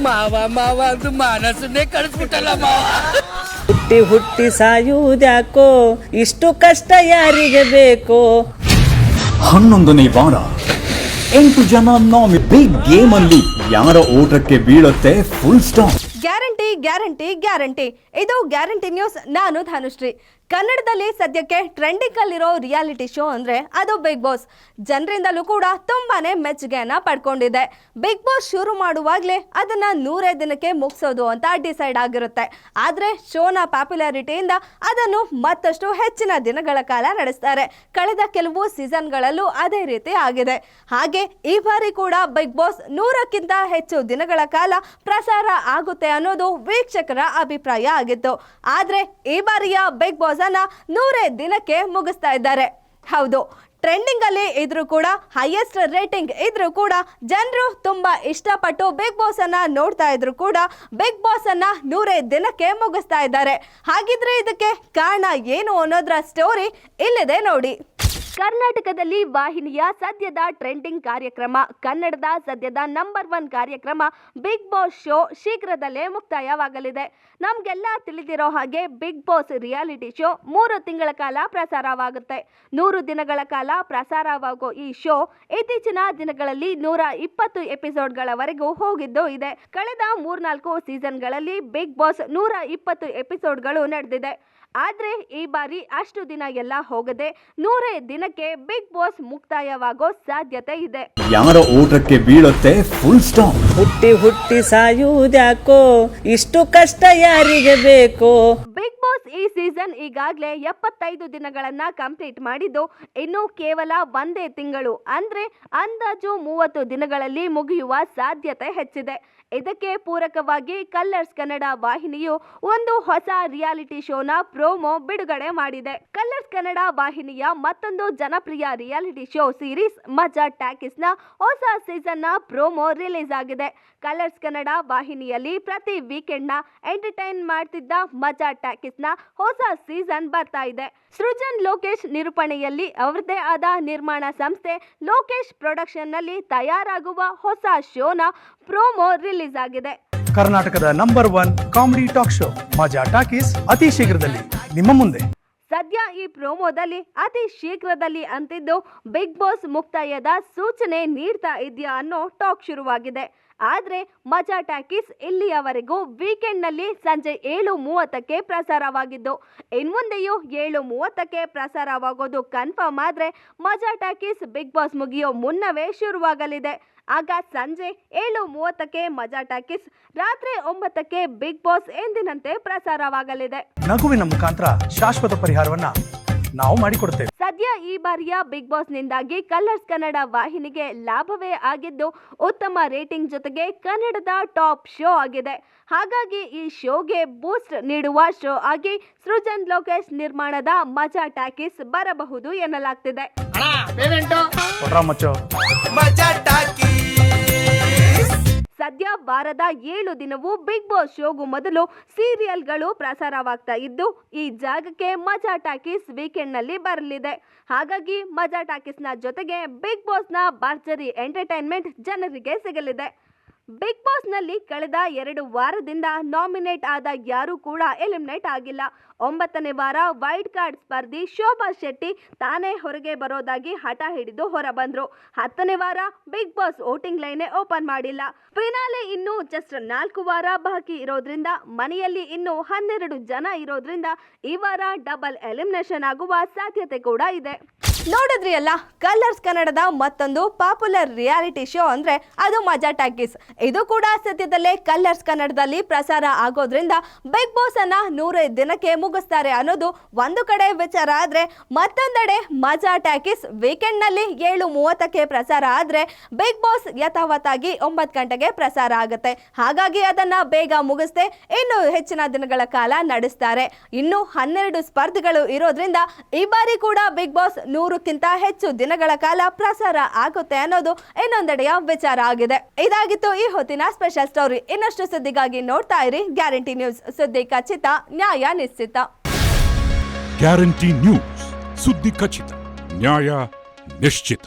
ಮಾವ ಮಾವ ಅದು ಮಾನಸನ್ನೇ ಕಳಿಸ್ಬಿಟ್ಟಲ್ಲ ಮಾವ. ಹುಟ್ಟಿ ಹುಟ್ಟಿ ಸಾಯುವುದ್ಯಾಕೋ ಇಷ್ಟು ಕಷ್ಟ ಯಾರಿಗೆ ಬೇಕೋ. 11ನೇ ವಾರ 8 ಜನ ನಾಮಿ. ಬಿಗ್ ಗೇಮ್ ಅಲ್ಲಿ ಯಾರ ಓಟಕ್ಕೆ ಬೀಳುತ್ತೆ full stop. Guarantee guarantee guarantee. ಇದು ಗ್ಯಾರಂಟಿ ನ್ಯೂಸ್. ನಾನು ಧನುಶ್ರೀ. ಕನ್ನಡದಲ್ಲಿ ಸದ್ಯಕ್ಕೆ ಟ್ರೆಂಡಿಂಗ್ ಅಲ್ಲಿರೋ ರಿಯಾಲಿಟಿ ಶೋ ಅಂದ್ರೆ ಅದು ಬಿಗ್ ಬಾಸ್. ಜನರಿಂದಲೂ ಕೂಡ ತುಂಬಾನೇ ಮೆಚ್ಚುಗೆಯನ್ನ ಪಡ್ಕೊಂಡಿದೆ. ಬಿಗ್ ಬಾಸ್ ಶುರು ಮಾಡುವಾಗಲೇ ಅದನ್ನ 100 ದಿನಕ್ಕೆ ಮುಗಿಸೋದು ಅಂತ ಡಿಸೈಡ್ ಆಗಿರುತ್ತೆ. ಆದ್ರೆ ಶೋನ ಪಾಪ್ಯುಲಾರಿಟಿಯಿಂದ ಅದನ್ನು ಮತ್ತಷ್ಟು ಹೆಚ್ಚಿನ ದಿನಗಳ ಕಾಲ ನಡೆಸ್ತಾರೆ. ಕಳೆದ ಕೆಲವು ಸೀಸನ್ಗಳಲ್ಲೂ ಅದೇ ರೀತಿ ಆಗಿದೆ. ಹಾಗೆ ಈ ಬಾರಿ ಕೂಡ ಬಿಗ್ ಬಾಸ್ 100ಕ್ಕಿಂತ ಹೆಚ್ಚು ದಿನಗಳ ಕಾಲ ಪ್ರಸಾರ ಆಗುತ್ತೆ ಅನ್ನೋದು ವೀಕ್ಷಕರ ಅಭಿಪ್ರಾಯ ಆಗಿತ್ತು. ಆದ್ರೆ ಈ ಬಾರಿಯ ಬಿಗ್ ಬಾಸ್ ಅನ್ನ 100 ದಿನಕ್ಕೆ ಮುಗಿಸ್ತಾ ಇದ್ದಾರೆ. ಹೌದು, ಟ್ರೆಂಡಿಂಗ್ ಅಲ್ಲಿ ಇದ್ರೂ ಕೂಡ, ಹೈಯೆಸ್ಟ್ ರೇಟಿಂಗ್ ಇದ್ರೂ ಕೂಡ, ಜನರು ತುಂಬಾ ಇಷ್ಟಪಟ್ಟು ಬಿಗ್ ಬಾಸ್ ಅನ್ನ ನೋಡ್ತಾ ಇದ್ರು ಕೂಡ ಬಿಗ್ ಬಾಸ್ ಅನ್ನ 100 ದಿನಕ್ಕೆ ಮುಗಿಸ್ತಾ ಇದ್ದಾರೆ. ಹಾಗಿದ್ರೆ ಇದಕ್ಕೆ ಕಾರಣ ಏನು ಅನ್ನೋದ್ರ ಸ್ಟೋರಿ ಇಲ್ಲಿದೆ ನೋಡಿ. ಕರ್ನಾಟಕದಲ್ಲಿ ವಾಹಿನಿಯ ಸದ್ಯದ ಟ್ರೆಂಡಿಂಗ್ ಕಾರ್ಯಕ್ರಮ, ಕನ್ನಡದ ಸದ್ಯದ ನಂಬರ್ 1 ಕಾರ್ಯಕ್ರಮ ಬಿಗ್ ಬಾಸ್ ಶೋ ಶೀಘ್ರದಲ್ಲೇ ಮುಕ್ತಾಯವಾಗಲಿದೆ. ನಮಗೆಲ್ಲ ತಿಳಿದಿರೋ ಹಾಗೆ ಬಿಗ್ ಬಾಸ್ ರಿಯಾಲಿಟಿ ಶೋ 3 ತಿಂಗಳ ಕಾಲ ಪ್ರಸಾರವಾಗುತ್ತೆ. 100 ದಿನಗಳ ಕಾಲ ಪ್ರಸಾರವಾಗೋ ಈ ಶೋ ಇತ್ತೀಚಿನ ದಿನಗಳಲ್ಲಿ 120 ಎಪಿಸೋಡ್ಗಳವರೆಗೂ ಹೋಗಿದ್ದು ಇದೆ. ಕಳೆದ 3-4 ಸೀಸನ್ಗಳಲ್ಲಿ ಬಿಗ್ ಬಾಸ್ 120 ಎಪಿಸೋಡ್ಗಳು ನಡೆದಿದೆ. ಆದ್ರೆ ಈ ಬಾರಿ ಅಷ್ಟು ದಿನ ಎಲ್ಲ ಹೋಗದೆ 100 ದಿನಕ್ಕೆ ಬಿಗ್ ಬಾಸ್ ಮುಕ್ತಾಯವಾಗೋ ಸಾಧ್ಯತೆ ಇದೆ. ಯಾರ ಓಟಕ್ಕೆ ಬೀಳುತ್ತೆ ಫುಲ್ ಸ್ಟಾಪ್. ಹುಟ್ಟಿ ಹುಟ್ಟಿ ಸಾಯುವುದ್ಯಾಕೋ ಇಷ್ಟು ಕಷ್ಟ ಯಾರಿಗೆ ಬೇಕೋ. ಬಿಗ್ ಬಾಸ್ ಈ ಸೀಸನ್ ಈಗಾಗಲೇ 75 ದಿನಗಳನ್ನ ಕಂಪ್ಲೀಟ್ ಮಾಡಿದ್ದು, ಇನ್ನು ಕೇವಲ 1 ತಿಂಗಳು ಅಂದ್ರೆ ಅಂದಾಜು 30 ದಿನಗಳಲ್ಲಿ ಮುಗಿಯುವ ಸಾಧ್ಯತೆ ಹೆಚ್ಚಿದೆ. ಇದಕ್ಕೆ ಪೂರಕವಾಗಿ ಕಲರ್ಸ್ ಕನ್ನಡ ವಾಹಿನಿಯು ಒಂದು ಹೊಸ ರಿಯಾಲಿಟಿ ಶೋನ ಪ್ರೋಮೋ ಬಿಡುಗಡೆ ಮಾಡಿದೆ. ಕಲರ್ಸ್ ಕನ್ನಡ ವಾಹಿನಿಯ ಮತ್ತೊಂದು ಜನಪ್ರಿಯ ರಿಯಾಲಿಟಿ ಶೋ ಸೀರೀಸ್ ಮಜಾ ಟಾಕೀಸ್ ನ ಹೊಸ ಸೀಸನ್ ನ ಪ್ರೋಮೋ ರಿಲೀಸ್ ಆಗಿದೆ. ಕಲರ್ಸ್ ಕನ್ನಡ ವಾಹಿನಿಯಲ್ಲಿ ಪ್ರತಿ ವೀಕೆಂಡ್ ನ ಎಂಟರ್ಟೈನ್ ಮಾಡ್ತಿದ್ದ ಮಜಾ ಟಾಕೀಸ್ ನ ಹೊಸ ಸೀಸನ್ ಬರ್ತಾ ಇದೆ. ಸೃಜನ್ ಲೋಕೇಶ್ ನಿರೂಪಣೆಯಲ್ಲಿ ಅವರದೇ ಆದ ನಿರ್ಮಾಣ ಸಂಸ್ಥೆ ಲೋಕೇಶ್ ಪ್ರೊಡಕ್ಷನ್ ನಲ್ಲಿ ತಯಾರಾಗುವ ಹೊಸ ಶೋನ ಪ್ರೋಮೋ ರಿಲೀಸ್ ಆಗಿದೆ. ಕರ್ನಾಟಕದ ನಂಬರ್ 1 ಕಾಮಿಡಿ ಟಾಕ್ ಶೋ ಮಜಾ ಟಾಕೀಸ್ ಅತಿ ಶೀಘ್ರದಲ್ಲಿ ನಿಮ್ಮ ಮುಂದೆ. ಸದ್ಯ ಈ ಪ್ರೋಮೋದಲ್ಲಿ ಅತಿ ಶೀಘ್ರದಲ್ಲಿ ಅಂತಿದ್ದು ಬಿಗ್ ಬಾಸ್ ಮುಕ್ತಾಯದ ಸೂಚನೆ ನೀಡ್ತಾ ಇದೆಯಾ ಅನ್ನೋ ಟಾಕ್ ಶುರುವಾಗಿದೆ. ಆದ್ರೆ ಮಜಾ ಟಾಕೀಸ್ ಇಲ್ಲಿಯವರೆಗೂ ವೀಕೆಂಡ್ ನಲ್ಲಿ ಸಂಜೆ 7:30ಕ್ಕೆ ಪ್ರಸಾರವಾಗಿದ್ದು, ಇನ್ಮುಂದೆಯೂ 7:30ಕ್ಕೆ ಪ್ರಸಾರವಾಗೋದು ಕನ್ಫರ್ಮ್ ಆದ್ರೆ ಮಜಾ ಟಾಕೀಸ್ ಬಿಗ್ ಬಾಸ್ ಮುಗಿಯೋ ಮುನ್ನವೇ ಶುರುವಾಗಲಿದೆ. ಆಗ ಸಂಜೆ 7:30ಕ್ಕೆ ಮಜಾ ಟಾಕೀಸ್, ರಾತ್ರಿ 9ಕ್ಕೆ ಬಿಗ್ ಬಾಸ್ ಎಂದಿನಂತೆ ಪ್ರಸಾರವಾಗಲಿದೆ. ನಗುವಿನ ಮುಖಾಂತರ ಶಾಶ್ವತ ಪರಿಹಾರವನ್ನ ನಾವು ಮಾಡಿಕೊಡ್ತೇವೆ. ಸದ್ಯ ಈ ಬಾರಿಯ ಬಿಗ್ ಬಾಸ್ ನಿಂದಾಗಿ ಕಲರ್ಸ್ ಕನ್ನಡ ವಾಹಿನಿಗೆ ಲಾಭವೇ ಆಗಿದ್ದು, ಉತ್ತಮ ರೇಟಿಂಗ್ ಜೊತೆಗೆ ಕನ್ನಡದ ಟಾಪ್ ಶೋ ಆಗಿದೆ. ಹಾಗಾಗಿ ಈ ಶೋಗೆ ಬೂಸ್ಟ್ ನೀಡುವ ಶೋ ಆಗಿ ಸೃಜನ್ ಲೋಕೇಶ್ ನಿರ್ಮಾಣದ ಮಜಾ ಟಾಕೀಸ್ ಬರಬಹುದು ಎನ್ನಲಾಗ್ತಿದೆ. ಸದ್ಯ ವಾರದ 7 ದಿನವೂ ಬಿಗ್ ಬಾಸ್ ಶೋಗೂ ಮೊದಲು ಸೀರಿಯಲ್ಗಳು ಪ್ರಸಾರವಾಗ್ತಾ ಇದ್ದು, ಈ ಜಾಗಕ್ಕೆ ಮಜಾ ಟಾಕೀಸ್ ವೀಕೆಂಡ್ ನಲ್ಲಿ ಬರಲಿದೆ. ಹಾಗಾಗಿ ಮಜಾ ಟಾಕೀಸ್ ನ ಜೊತೆಗೆ ಬಿಗ್ ಬಾಸ್ ನ ಭರ್ಜರಿ ಎಂಟರ್ಟೈನ್ಮೆಂಟ್ ಜನರಿಗೆ ಸಿಗಲಿದೆ. ಬಿಗ್ ಬಾಸ್ ನಲ್ಲಿ ಕಳೆದ 2 ವಾರದಿಂದ ನಾಮಿನೇಟ್ ಆದ ಯಾರೂ ಕೂಡ ಎಲಿಮಿನೇಟ್ ಆಗಿಲ್ಲ. 9ನೇ ವಾರ ವೈಲ್ಡ್ ಕಾರ್ಡ್ ಸ್ಪರ್ಧಿ ಶೋಭಾ ಶೆಟ್ಟಿ ತಾನೇ ಹೊರಗೆ ಬರೋದಾಗಿ ಹಠ ಹಿಡಿದು ಹೊರಬಂದ್ರು. 10ನೇ ವಾರ ಬಿಗ್ ಬಾಸ್ ವೋಟಿಂಗ್ ಲೈನೇ ಓಪನ್ ಮಾಡಿಲ್ಲ. ಫಿನಾಲೆ ಇನ್ನು ಜಸ್ಟ್ 4 ವಾರ ಬಾಕಿ ಇರೋದ್ರಿಂದ, ಮನೆಯಲ್ಲಿ ಇನ್ನು 12 ಜನ ಇರೋದ್ರಿಂದ ಈ ವಾರ ಡಬಲ್ ಎಲಿಮಿನೇಷನ್ ಆಗುವ ಸಾಧ್ಯತೆ ಕೂಡ ಇದೆ. ನೋಡಿದ್ರಿ ಅಲ್ಲ, ಕಲರ್ಸ್ ಕನ್ನಡದ ಮತ್ತೊಂದು ಪಾಪ್ಯುಲರ್ ರಿಯಾಲಿಟಿ ಶೋ ಅಂದ್ರೆ ಅದು ಮಜಾ ಟಾಕೀಸ್. ಇದು ಕೂಡ ಸದ್ಯದಲ್ಲೇ ಕಲರ್ಸ್ ಕನ್ನಡದಲ್ಲಿ ಪ್ರಸಾರ ಆಗೋದ್ರಿಂದ ಬಿಗ್ ಬಾಸ್ ಅನ್ನ 100 ದಿನಕ್ಕೆ ಮುಗಿಸ್ತಾರೆ ಅನ್ನೋದು ಒಂದು ಕಡೆ ವಿಚಾರ ಆದ್ರೆ, ಮತ್ತೊಂದೆಡೆ ಮಜಾ ಟಾಕೀಸ್ ವೀಕೆಂಡ್ ನಲ್ಲಿ 7:30ಕ್ಕೆ ಪ್ರಸಾರ ಆದ್ರೆ ಬಿಗ್ ಬಾಸ್ ಯಥಾವತ್ತಾಗಿ 9 ಗಂಟೆಗೆ ಪ್ರಸಾರ ಆಗುತ್ತೆ. ಹಾಗಾಗಿ ಅದನ್ನ ಬೇಗ ಮುಗಿಸ್ದೆ ಇನ್ನು ಹೆಚ್ಚಿನ ದಿನಗಳ ಕಾಲ ನಡೆಸ್ತಾರೆ. ಇನ್ನು 12 ಸ್ಪರ್ಧಿಗಳು ಇರೋದ್ರಿಂದ ಈ ಬಾರಿ ಕೂಡ ಬಿಗ್ ಬಾಸ್ 100ಕ್ಕಿಂತ ಹೆಚ್ಚು ದಿನಗಳ ಕಾಲ ಪ್ರಸಾರ ಆಗುತ್ತೆ ಅನ್ನೋದು ಇನ್ನೊಂದೆಡೆಯ ವಿಚಾರ ಆಗಿದೆ. ಇದಾಗಿತ್ತು ಈ ಹೊತ್ತಿನ ಸ್ಪೆಷಲ್ ಸ್ಟೋರಿ. ಇನ್ನಷ್ಟು ಸುದ್ದಿಗಾಗಿ ನೋಡ್ತಾ ಇರಿ ಗ್ಯಾರಂಟಿ ನ್ಯೂಸ್. ಸುದ್ದಿ ಖಚಿತ, ನ್ಯಾಯ ನಿಶ್ಚಿತ. ಗ್ಯಾರಂಟಿ ನ್ಯೂಸ್, ಸುದ್ದಿ ಖಚಿತ, ನ್ಯಾಯ ನಿಶ್ಚಿತ.